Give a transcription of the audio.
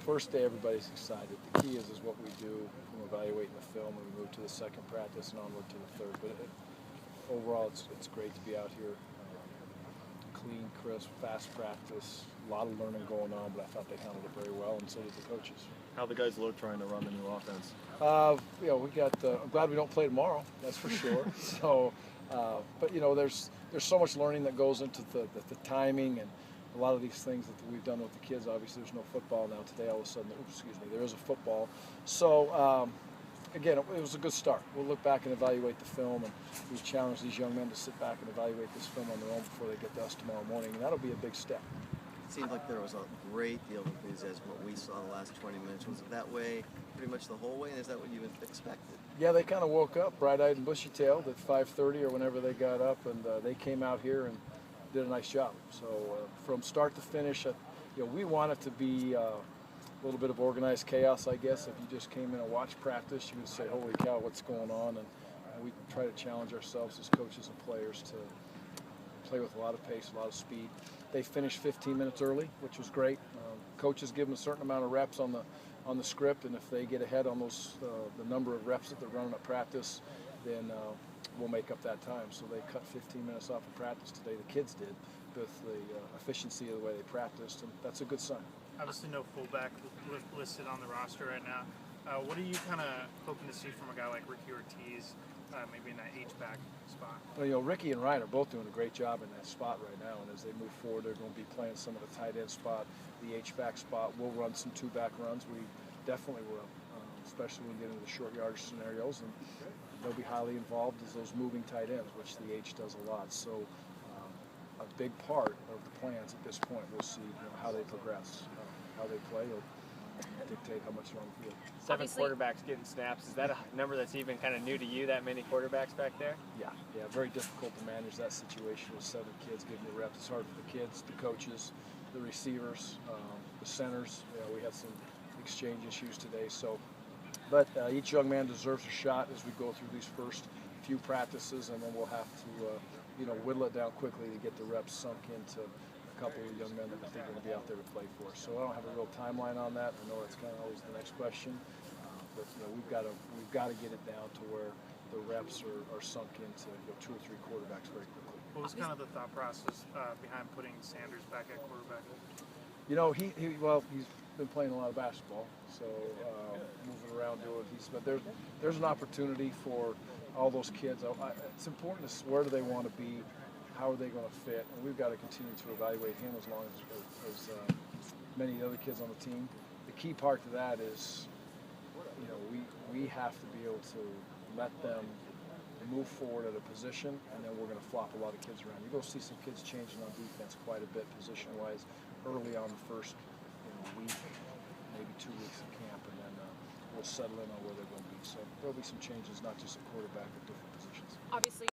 First day, everybody's excited. The key is what we do from evaluating the film, and we move to the second practice and onward to the third. But overall, it's great to be out here. Clean, crisp, fast practice. A lot of learning going on, but I thought they handled it very well, and so did the coaches. How the guys look trying to run the new offense? We got. I'm glad we don't play tomorrow. That's for sure. So, but there's so much learning that goes into the timing and a lot of these things that we've done with the kids. Obviously, there's no football now today. All of a sudden, there is a football. So, again, it was a good start. We'll look back and evaluate the film, and we challenge these young men to sit back and evaluate this film on their own before they get to us tomorrow morning, and that'll be a big step. It seemed like there was a great deal of enthusiasm. What we saw the last 20 minutes, was it that way pretty much the whole way, and is that what you expected? Yeah, they kind of woke up bright-eyed and bushy-tailed at 5:30 or whenever they got up, and they came out here and did a nice job. So from start to finish, we want it to be a little bit of organized chaos, I guess. If you just came in and watched practice, you would say, holy cow, what's going on? And we try to challenge ourselves as coaches and players to play with a lot of pace, a lot of speed. They finished 15 minutes early, which was great. Coaches give them a certain amount of reps on the script, and if they get ahead on those the number of reps that they're running at practice, then we'll make up that time. So they cut 15 minutes off of practice today. The kids did, with the efficiency of the way they practiced, and that's a good sign. Obviously, no fullback listed on the roster right now. What are you kind of hoping to see from a guy like Ricky Ortiz, maybe in that H-back spot? Well, Ricky and Ryan are both doing a great job in that spot right now, and as they move forward, they're going to be playing some of the tight end spot, the H-back spot. We'll run some two-back runs. We definitely will, especially when we get into the short yardage scenarios, and they'll be highly involved as those moving tight ends, which the H does a lot. So a big part of the plans at this point, we'll see how they progress, how they play will dictate how much they're on the field. 7 quarterbacks getting snaps. Is that a number that's even kind of new to you, that many quarterbacks back there? Yeah, very difficult to manage that situation with 7 kids giving you reps. It's hard for the kids, the coaches, the receivers, the centers. We had some exchange issues today. But each young man deserves a shot as we go through these first few practices, and then we'll have to whittle it down quickly to get the reps sunk into a couple of young men that I think are going to be out there to play for us. So I don't have a real timeline on that. I know that's kind of always the next question, but we've got to get it down to where the reps are sunk into 2 or 3 quarterbacks very quickly. What was kind of the thought process behind putting Sanders back at quarterback? He's been playing a lot of basketball, so moving around doing it. But there's an opportunity for all those kids. It's important to where do they want to be, how are they going to fit, and we've got to continue to evaluate him as long as many of the other kids on the team. The key part to that is, we have to be able to let them move forward at a position, and then we're going to flop a lot of kids around. You're going to see some kids changing on defense quite a bit position-wise early on the first week, maybe 2 weeks of camp, and then we'll settle in on where they're going to be. So there'll be some changes, not just at quarterback, but different positions. Obviously.